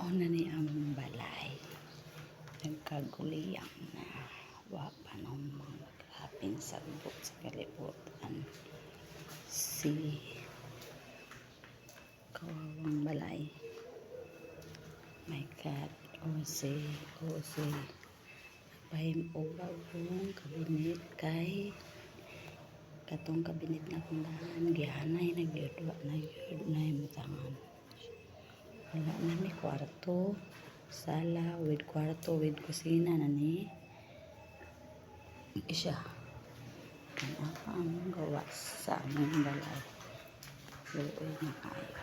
Una ni among balay. Nagkaguliyang na wa pa nang mag-aping sagbot sa kalibutan. Si kawawang balay. My God, Ose. Pahimugagong kabinet kay katong kabinet na kung daan gihanay nagyudwa na yun na imutangan. Wala na ni kwarto, sala with kwarto with kusina na ni isya. Ang ako ang gawa sa among balay. Luoy na kayo.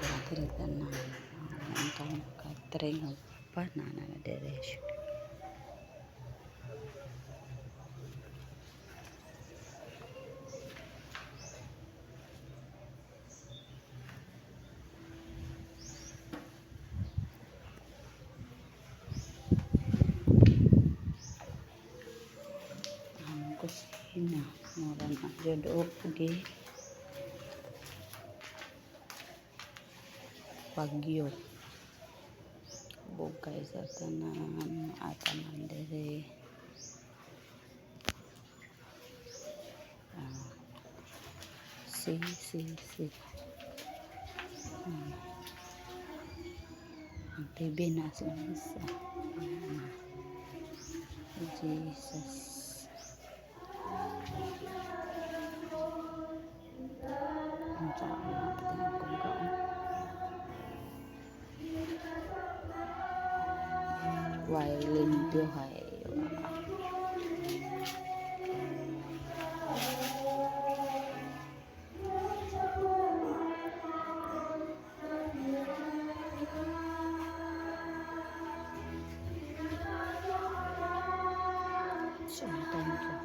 Matiritan na ang taong katring pa na diresyo. Kusina mura na jud og pagyo bukay sa tanan atanan dere si ang TV na sa isa Jesus ang saan natin kung kaon why limpyo hay so thank you.